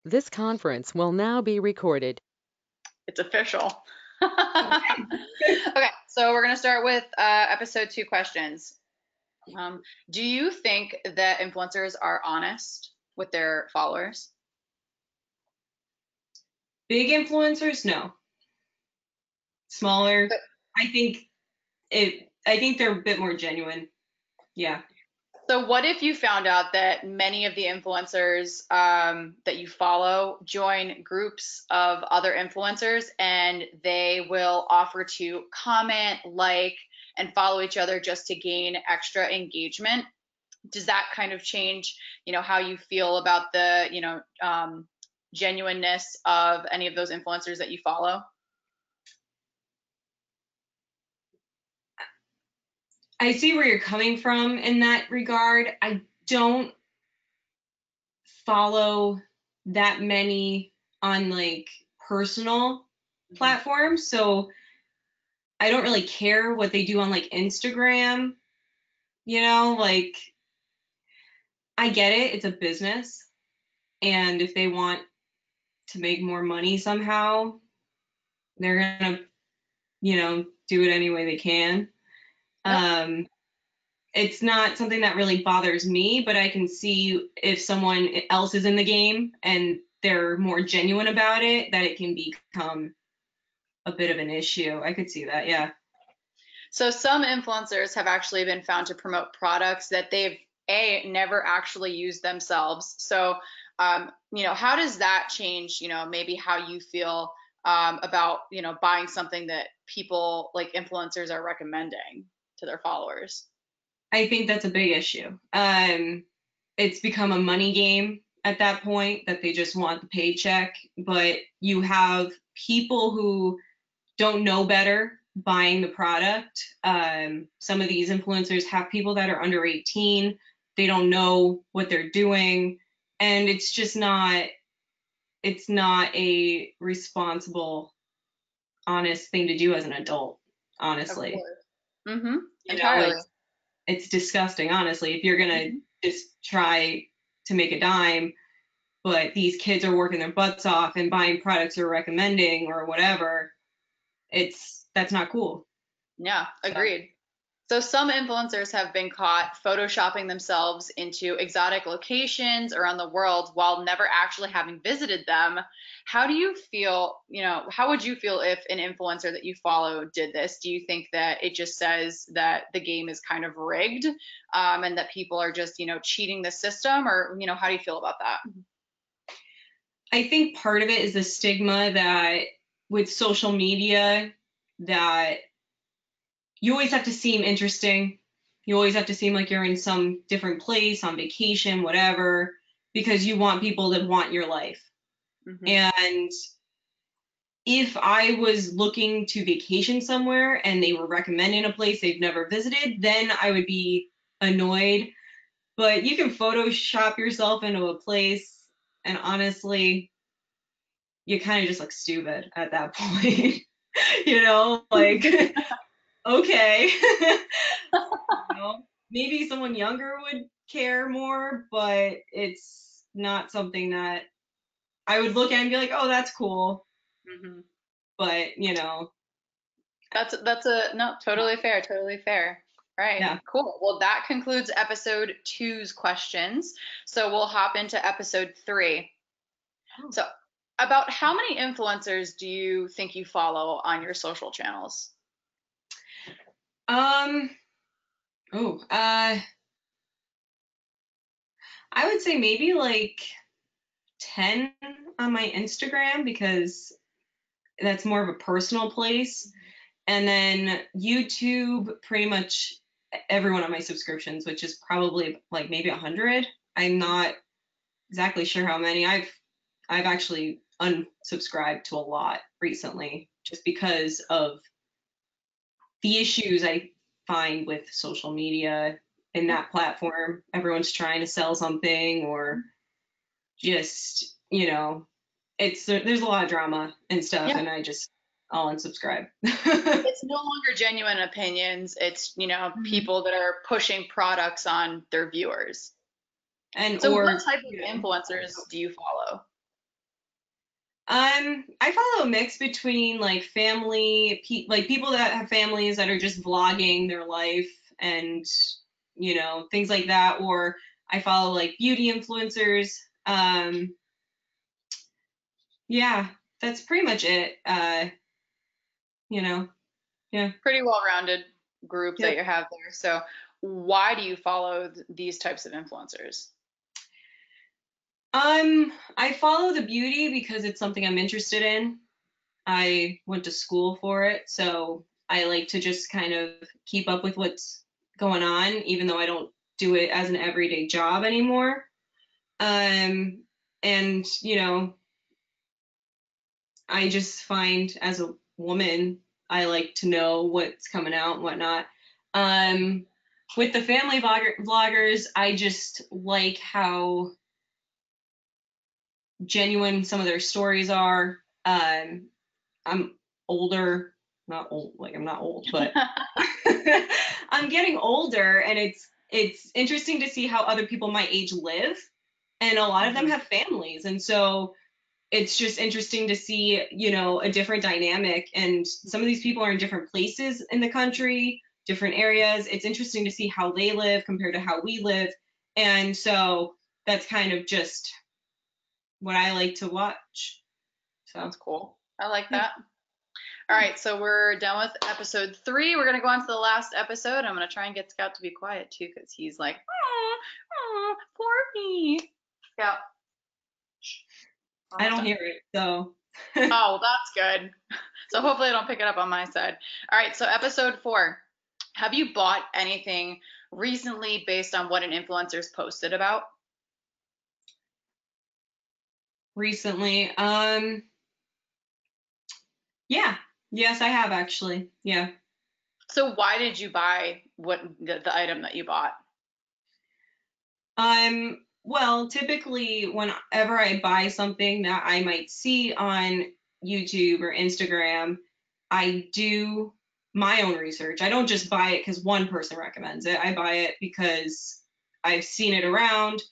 This conference will now be recorded. It's official. Okay, so we're going to start with episode 2 questions. Do you think that influencers are honest with their followers? Big influencers, no. Smaller, But- I think they're a bit more genuine. Yeah. So, what if you found out that many of the influencers that you follow join groups of other influencers and they will offer to comment, like, and follow each other just to gain extra engagement? Does that kind of change, how you feel about the, genuineness of any of those influencers that you follow? I see where you're coming from in that regard. I don't follow that many on like personal platforms, so I don't really care what they do on like Instagram, like I get it, it's a business, and if they want to make more money somehow, they're gonna, do it any way they can. Yep. It's not something that really bothers me, but I can see if someone else is in the game and they're more genuine about it, that it can become a bit of an issue. I could see that, yeah. So some influencers have actually been found to promote products that they've never actually used themselves. So how does that change, maybe how you feel about, buying something that people like influencers are recommending to their followers? I think that's a big issue. It's become a money game at that point, that they just want the paycheck, but you have people who don't know better buying the product. Some of these influencers have people that are under 18. They don't know what they're doing, and it's not a responsible, honest thing to do as an adult, Of honestly. course. Mm-hmm. You know, Entirely. it's disgusting, honestly. If you're gonna just try to make a dime, but these kids are working their butts off and buying products you're recommending or whatever, that's not cool. Yeah, So agreed. So some influencers have been caught photoshopping themselves into exotic locations around the world while never actually having visited them. How do you feel, how would you feel if an influencer that you follow did this? Do you think that it just says that the game is kind of rigged, and that people are just, cheating the system? Or, how do you feel about that? I think part of it is the stigma that with social media, that you always have to seem interesting. You always have to seem like you're in some different place, on vacation, whatever, because you want people to want your life. Hmm. And if I was looking to vacation somewhere and they were recommending a place they've never visited, then I would be annoyed. But you can Photoshop yourself into a place, and honestly, you kind of just look stupid at that point. Like, okay. Maybe someone younger would care more, but it's not something that I would look at and be like, oh, that's cool. Hmm. But, That's a no, totally fair, totally fair. Right. yeah. Cool. Well, that concludes episode two's questions. So we'll hop into episode three. So, about how many influencers do you think you follow on your social channels? Um, oh, I would say maybe like 10 on my Instagram, because that's more of a personal place. And then YouTube, pretty much everyone on my subscriptions, which is probably like maybe 100. I'm not exactly sure how many. I've actually unsubscribed to a lot recently, just because of the issues I find with social media in that platform. Everyone's trying to sell something, or just, there's a lot of drama and stuff, Yeah. and I'll unsubscribe. It's no longer genuine opinions. It's, Mhm. people that are pushing products on their viewers. And So what or type of influencers do you follow? I follow a mix between like family, like people that have families that are just vlogging their life and, things like that. Or I follow like beauty influencers. Yeah, that's pretty much it. You know, yeah. Pretty well-rounded group that Yep. you have there. So why do you follow these types of influencers? I follow the beauty because it's something I'm interested in. I went to school for it, so I like to just kind of keep up with what's going on, even though I don't do it as an everyday job anymore. And I just find as a woman, I like to know what's coming out and whatnot. Um, with the family vloggers, I just like how genuine some of their stories are. I'm older, not old, like I'm not old, but I'm getting older, and it's interesting to see how other people my age live, and a lot of them Mhm. have families, and so it's just interesting to see, a different dynamic. And some of these people are in different places in the country, different areas. It's interesting to see how they live compared to how we live. And so that's kind of just what I like to watch. So, That's cool. I like yeah. that. All right, so we're done with episode 3. We're gonna go on to the last episode. I'm gonna try and get Scout to be quiet too, because he's like, oh, poor me. Scout. I Almost don't done. hear it. So, Oh, well, that's good. So hopefully I don't pick it up on my side. All right, so episode 4. Have you bought anything recently based on what an influencer's posted about? recently, yeah. Yes, I have actually. Yeah. So why did you buy what the item that you bought? Well, typically whenever I buy something that I might see on YouTube or Instagram, I do my own research. I don't just buy it because one person recommends it. I buy it because I've seen it around,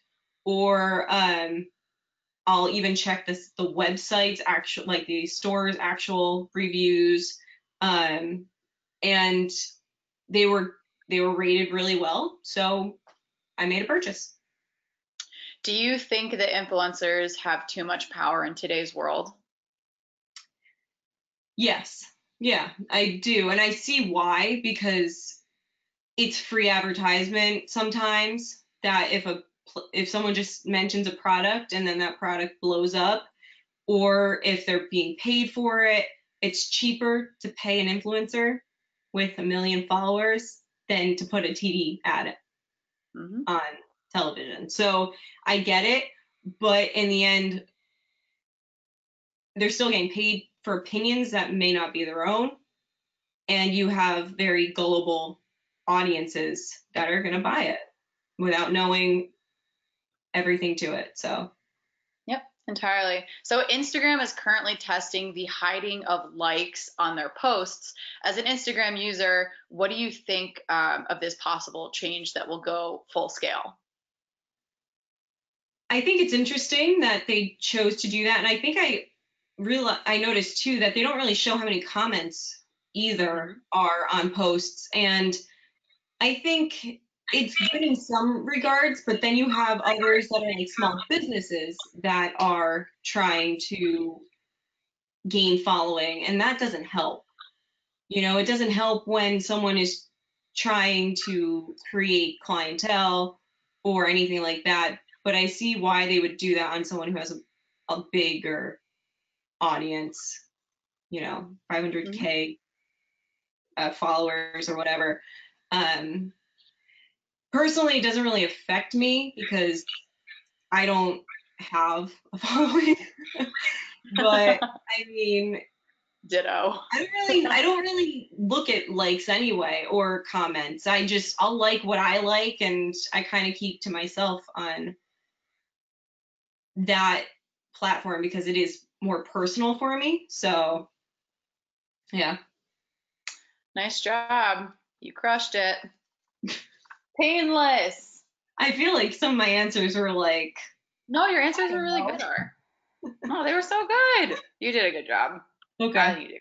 or I'll even check the website's actual, like the store's actual reviews. Um, and they were they were rated really well, so I made a purchase. Do you think that influencers have too much power in today's world? Yes. Yeah, I do. And I see why, because it's free advertisement sometimes, that if someone just mentions a product and then that product blows up, or if they're being paid for it, it's cheaper to pay an influencer with a million followers than to put a TV ad Hmm. on television. So I get it, but in the end, they're still getting paid for opinions that may not be their own. And you have very gullible audiences that are going to buy it without knowing everything to it. So, Yep, entirely. So Instagram is currently testing the hiding of likes on their posts. As an Instagram user, what do you think of this possible change that will go full scale? I think it's interesting that they chose to do that. And I think I noticed too that they don't really show how many comments either Hmm. are on posts. And I think it's good in some regards, but then you have others that are like small businesses that are trying to gain following, and that doesn't help. It doesn't help when someone is trying to create clientele or anything like that. But I see why they would do that on someone who has a bigger audience, Hmm. 500K followers or whatever. Um, Personally, it doesn't really affect me because I don't have a following. But I mean, Ditto. I don't really look at likes anyway or comments. I'll like what I like, and I kind of keep to myself on that platform because it is more personal for me. So, yeah. Nice job. You crushed it. Painless. I feel like some of my answers were like, No, your I answers were don't really know. good, Are. Oh, they were so good. You did a good job. I Okay. think you did.